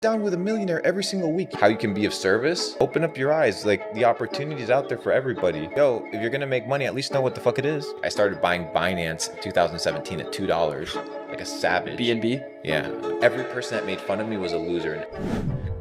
Down with a millionaire every single week. How you can be of service? Open up your eyes. Like, the opportunity's out there for everybody. Yo, if you're gonna make money, at least know what the fuck it is. I started buying Binance in 2017 at $2, like a savage. BNB? Yeah. Every person that made fun of me was a loser.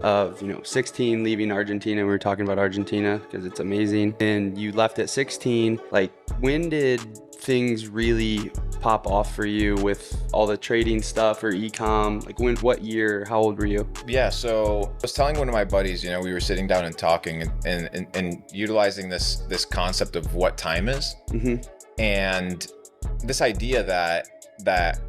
Of 16, leaving Argentina. We were talking about Argentina because it's amazing. And you left at 16. Like, when did things really pop off for you with all the trading stuff or e-com? Like, what year, how old were you? Yeah, so I was telling one of my buddies, we were sitting down and talking and utilizing this concept of what time is. Mm-hmm. And this idea that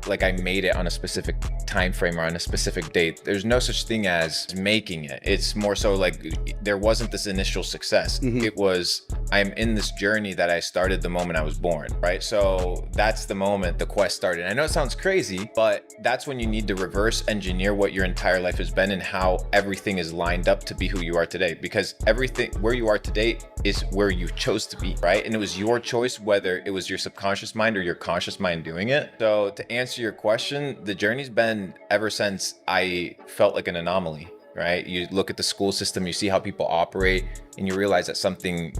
like I made it on a specific time frame or on a specific date. There's no such thing as making it. It's more so like there wasn't this initial success. Mm-hmm. It was, I'm in this journey that I started the moment I was born, right? So that's the moment the quest started. I know it sounds crazy, but that's when you need to reverse engineer what your entire life has been and how everything is lined up to be who you are today. Because everything where you are today is where you chose to be, right? And it was your choice, whether it was your subconscious mind or your conscious mind doing it. So to answer your question, the journey's been ever since I felt like an anomaly, right? You look at the school system, you see how people operate, and you realize that something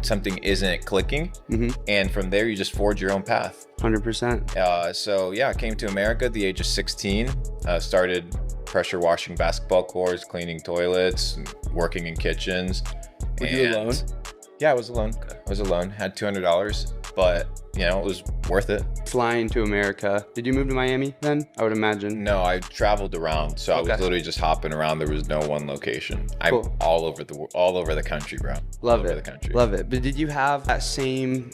isn't clicking. Mm-hmm. And from there, you just forge your own path. 100%. So yeah, I came to America at the age of 16, started pressure washing basketball courts, cleaning toilets, working in kitchens. Were you alone? Yeah, I was alone. Had $200, but it was worth it. Flying to America. Did you move to Miami then? I would imagine. No, I traveled around. So Okay. I was literally just hopping around. There was no one location. Cool. I'm all over the country, bro. Love all it. Over the country. Love it. But did you have that same,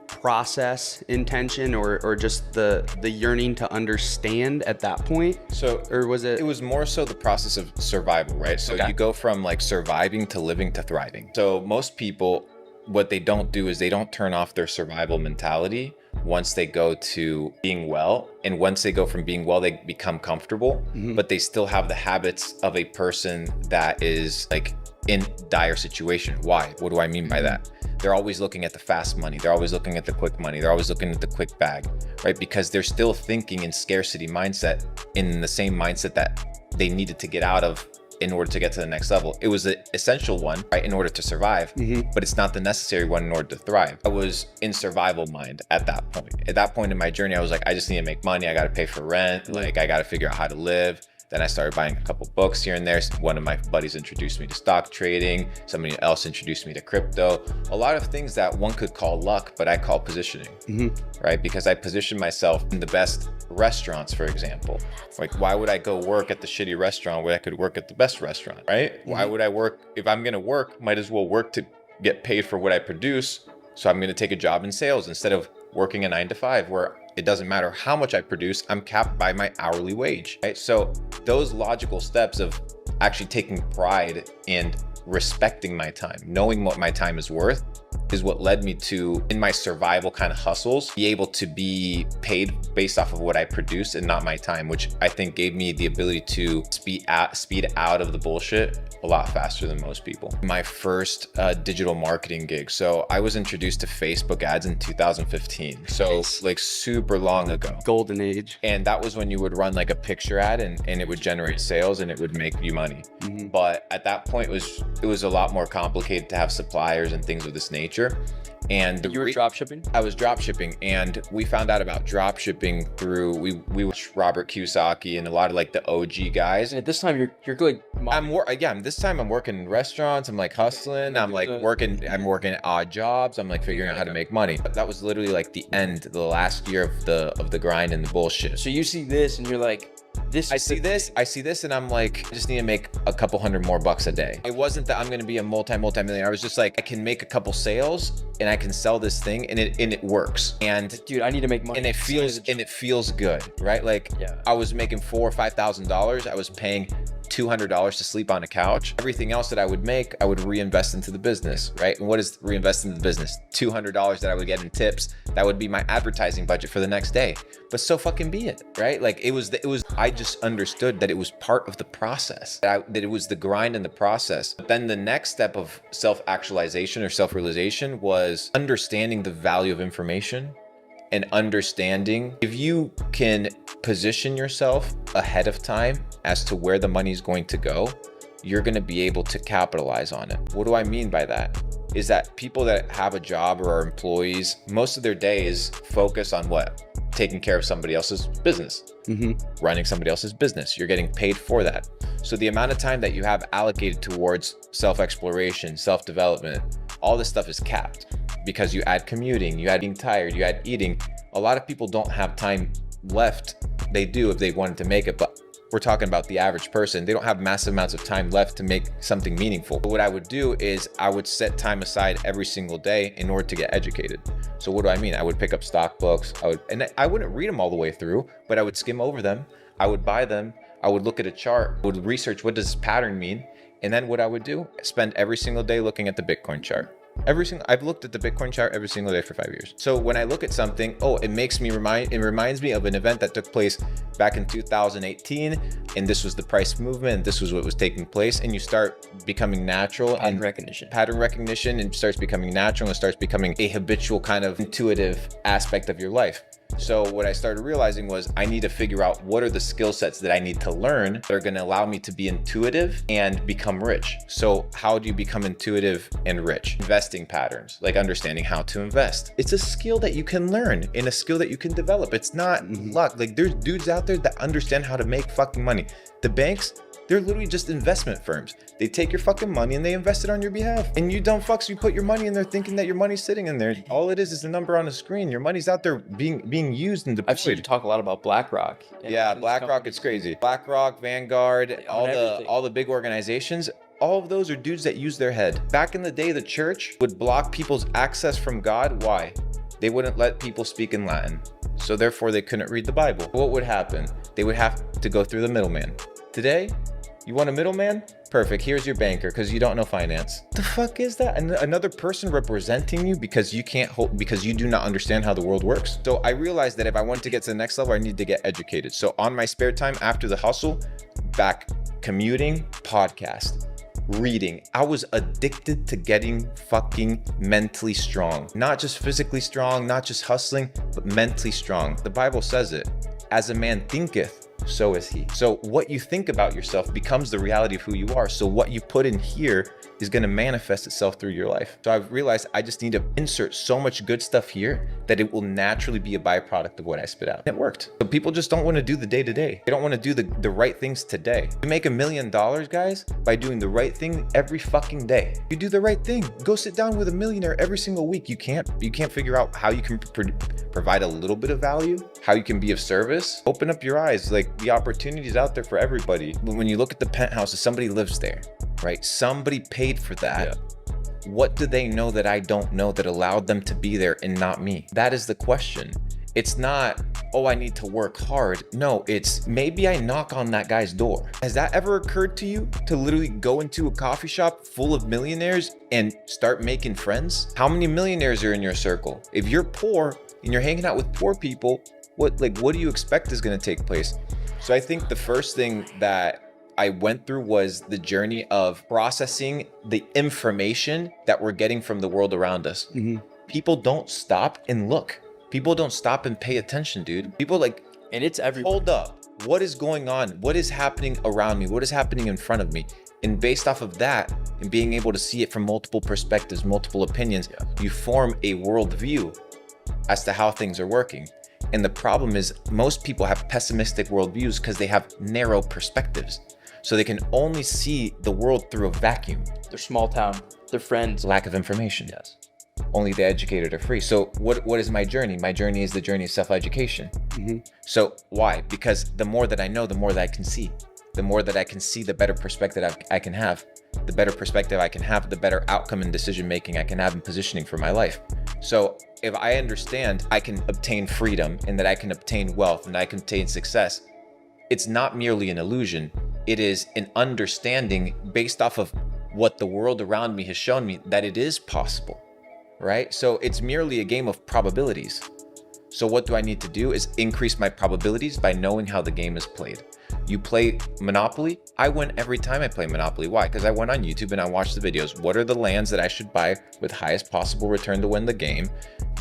process intention or just the yearning to understand at that point? So, or was it? It was more so the process of survival, right? So Okay. You go from like surviving to living to thriving. So most people, what they don't do is they don't turn off their survival mentality once they go to being well. And once they go from being well, they become comfortable, Mhm. but they still have the habits of a person that is like in dire situation. Why? What do I mean by that? They're always looking at the fast money. They're always looking at the quick money. They're always looking at the quick bag, right? Because they're still thinking in scarcity mindset, in the same mindset that they needed to get out of in order to get to the next level. It was the essential one, right, in order to survive, but it's not the necessary one in order to thrive. I was in survival mind at that point. At that point in my journey, I was like, I just need to make money. I got to pay for rent. Like, I got to figure out how to live. Then I started buying a couple books here and there. One of my buddies introduced me to stock trading. Somebody else introduced me to crypto. A lot of things that one could call luck, but I call positioning, right? Because I positioned myself in the best restaurants, for example. Like, why would I go work at the shitty restaurant where I could work at the best restaurant, right? Why would I work? If I'm going to work, might as well work to get paid for what I produce. So I'm going to take a job in sales instead of working a 9 to 5 where it doesn't matter how much I produce, I'm capped by my hourly wage, right? So those logical steps of actually taking pride and respecting my time, knowing what my time is worth, is what led me to, in my survival kind of hustles, be able to be paid based off of what I produce and not my time, which I think gave me the ability to speed out of the bullshit a lot faster than most people. My first digital marketing gig. So I was introduced to Facebook ads in 2015. So like super long ago. Golden age. And that was when you would run like a picture ad and it would generate sales and it would make you money. But at that point it was a lot more complicated to have suppliers and things of this nature. And You were drop shipping? I was drop shipping, and we found out about drop shipping through we watched Robert Kiyosaki and a lot of like the OG guys. And at this time you're good. This time I'm working in restaurants. I'm like hustling. I'm like working at odd jobs. I'm like figuring out how to make money. But that was literally like the last year of the grind and the bullshit. So you see this and you're like, I see this and I'm like, I just need to make a couple $100 more a day. It wasn't that I'm going to be a multi-millionaire. I was just like, I can make a couple sales and I can sell this thing and it works. And dude, I need to make money. And it feels good, right? Like, yeah. I was making $4,000 or $5,000. I was paying $200 to sleep on a couch. Everything else that I would make, I would reinvest into the business, right? And what is reinvest into the business? $200 that I would get in tips. That would be my advertising budget for the next day. But so fucking be it, right? Like I just understood that it was part of the process, that it was the grind and the process. But then the next step of self-actualization or self-realization was understanding the value of information and understanding, if you can position yourself ahead of time as to where the money is going to go, you're going to be able to capitalize on it. What do I mean by that? Is that people that have a job or are employees, most of their day is focused on what? Taking care of somebody else's business, running somebody else's business. You're getting paid for that. So the amount of time that you have allocated towards self-exploration, self-development, all this stuff is capped because you add commuting, you add being tired, you add eating. A lot of people don't have time left. They do if they wanted to make it, but we're talking about the average person. They don't have massive amounts of time left to make something meaningful. What I would do is I would set time aside every single day in order to get educated. So what do I mean? I would pick up stock books. I wouldn't read them all the way through, but I would skim over them. I would buy them. I would look at a chart, I would research what does this pattern mean. And then what I would do, spend every single day looking at the Bitcoin chart. I've looked at the Bitcoin chart every single day for 5 years. So when I look at something, it reminds me of an event that took place back in 2018, and this was the price movement, and this was what was taking place, and you start becoming natural Pattern recognition, and starts becoming natural, and starts becoming a habitual kind of intuitive aspect of your life. So what I started realizing was I need to figure out what are the skill sets that I need to learn that are going to allow me to be intuitive and become rich. So how do you become intuitive and rich? Investing patterns, like understanding how to invest. It's a skill that you can learn and a skill that you can develop. It's not luck. Like there's dudes out there that understand how to make fucking money. The banks, they're literally just investment firms. They take your fucking money and they invest it on your behalf. And you dumb fucks, you put your money in there thinking that your money's sitting in there. All it is a number on a screen. Your money's out there being used and deployed. I've seen you talk a lot about BlackRock. Yeah, BlackRock, it's crazy. BlackRock, Vanguard, all the big organizations, all of those are dudes that use their head. Back in the day, the church would block people's access from God. Why? They wouldn't let people speak in Latin. So therefore they couldn't read the Bible. What would happen? They would have to go through the middleman. Today, you want a middleman? Perfect. Here's your banker because you don't know finance. The fuck is that? Another person representing you because you do not understand how the world works. So I realized that if I wanted to get to the next level, I need to get educated. So on my spare time after the hustle, back commuting, podcast, reading. I was addicted to getting fucking mentally strong. Not just physically strong, not just hustling, but mentally strong. The Bible says it. As a man thinketh, so is he. So what you think about yourself becomes the reality of who you are. So what you put in here is going to manifest itself through your life. So I've realized I just need to insert so much good stuff here that it will naturally be a byproduct of what I spit out. It worked. But people just don't want to do the day-to-day. They don't want to do the right things today. You make $1 million, guys, by doing the right thing every fucking day. You do the right thing. Go sit down with a millionaire every single week. You can't figure out how you can provide a little bit of value, how you can be of service. Open up your eyes. Like the opportunities out there for everybody. But when you look at the penthouses, somebody lives there, right? Somebody paid for that. Yeah. What do they know that I don't know that allowed them to be there and not me? That is the question. It's not, I need to work hard. No, it's maybe I knock on that guy's door. Has that ever occurred to you to literally go into a coffee shop full of millionaires and start making friends? How many millionaires are in your circle? If you're poor and you're hanging out with poor people, what do you expect is going to take place? So I think the first thing that I went through was the journey of processing the information that we're getting from the world around us. People don't stop and look. People don't stop and pay attention, dude. People and it's everywhere. Hold up. What is going on? What is happening around me? What is happening in front of me? And based off of that and being able to see it from multiple perspectives, multiple opinions, you form a worldview as to how things are working. And the problem is most people have pessimistic worldviews because they have narrow perspectives. So they can only see the world through a vacuum. They're small town, they're friends. Lack of information. Yes. Only the educated are free. So what is my journey? My journey is the journey of self-education. So why? Because the more that I know, the more that I can see. The more that I can see, the better perspective I can have. The better perspective I can have, the better outcome and decision making I can have in positioning for my life. So if I understand I can obtain freedom and that I can obtain wealth and I can obtain success, it's not merely an illusion. It is an understanding based off of what the world around me has shown me that it is possible, right? So it's merely a game of probabilities. So what do I need to do is increase my probabilities by knowing how the game is played. You play Monopoly. I win every time I play Monopoly. Why? Because I went on YouTube and I watched the videos. What are the lands that I should buy with highest possible return to win the game?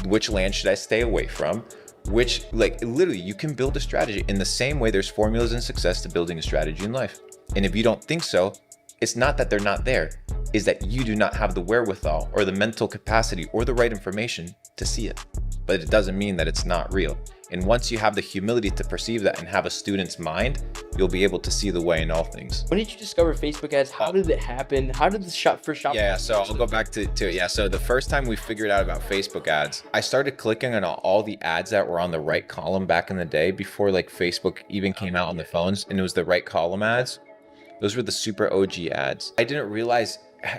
which land should I stay away from? Which, like, literally, you can build a strategy in the same way there's formulas in success to building a strategy in life. And if you don't think so, it's not that they're not there, is that you do not have the wherewithal or the mental capacity or the right information to see it. But it doesn't mean that it's not real. And once you have the humility to perceive that and have a student's mind, you'll be able to see the way in all things. When did you discover Facebook ads? How did it happen? How did the first shop? Yeah, so I'll go back to it. Yeah, so the first time we figured out about Facebook ads, I started clicking on all the ads that were on the right column back in the day before like Facebook even came out on the phones, and it was the right column ads. Those were the super OG ads. I didn't realize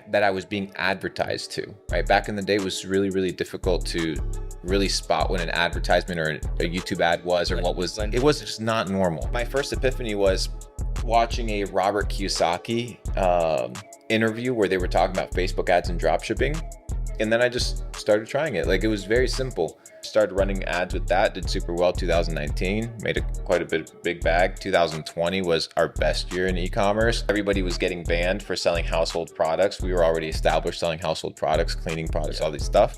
that I was being advertised to, right? Back in the day, it was really, really difficult to really spot what an advertisement or a YouTube ad was, or what was, it was just not normal. My first epiphany was watching a Robert Kiyosaki interview where they were talking about Facebook ads and dropshipping. And then I just started trying it. Like, it was very simple. Started running ads with that, did super well. 2019, made quite a big bag. 2020 was our best year in e-commerce. Everybody was getting banned for selling household products. We were already established selling household products, cleaning products, all these stuff.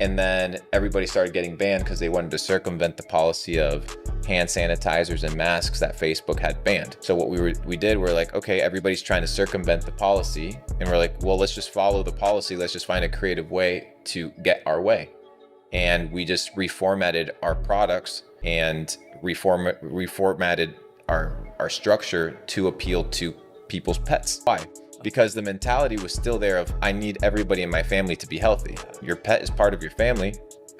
And then everybody started getting banned because they wanted to circumvent the policy of hand sanitizers and masks that Facebook had banned. So what we did, we're like, okay, everybody's trying to circumvent the policy. And we're like, well, let's just follow the policy. Let's just find a creative way to get our way. And we just reformatted our products and reformatted our structure to appeal to people's pets. Why? Because the mentality was still there of, I need everybody in my family to be healthy. Your pet is part of your family.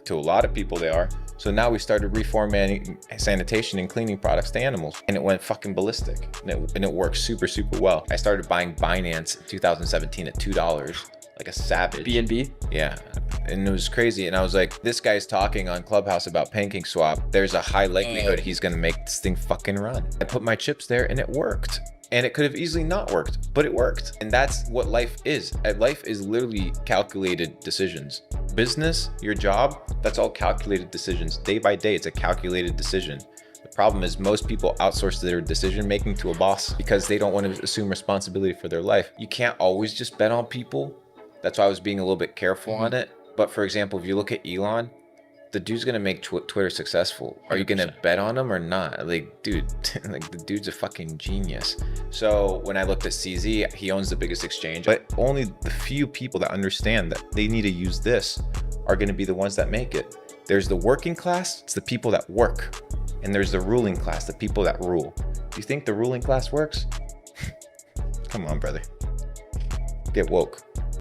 To a lot of people, they are. So now we started reformatting sanitation and cleaning products to animals, and it went fucking ballistic, and it worked super, super well. I started buying Binance in 2017 at $2, like a savage. BNB? Yeah, and it was crazy. And I was like, this guy's talking on Clubhouse about PancakeSwap. There's a high likelihood he's gonna make this thing fucking run. I put my chips there and it worked. And it could have easily not worked, but it worked. And that's what life is. Life is literally calculated decisions. Business, your job, that's all calculated decisions. Day by day, it's a calculated decision. The problem is most people outsource their decision making to a boss because they don't want to assume responsibility for their life. You can't always just bet on people. That's why I was being a little bit careful on it. But for example, if you look at Elon, the dude's gonna make Twitter successful. Are you gonna bet on him or not? Like, dude, like the dude's a fucking genius. So when I looked at CZ, he owns the biggest exchange, but only the few people that understand that they need to use this are gonna be the ones that make it. There's the working class, it's the people that work. And there's the ruling class, the people that rule. Do you think the ruling class works? Come on, brother. Get woke.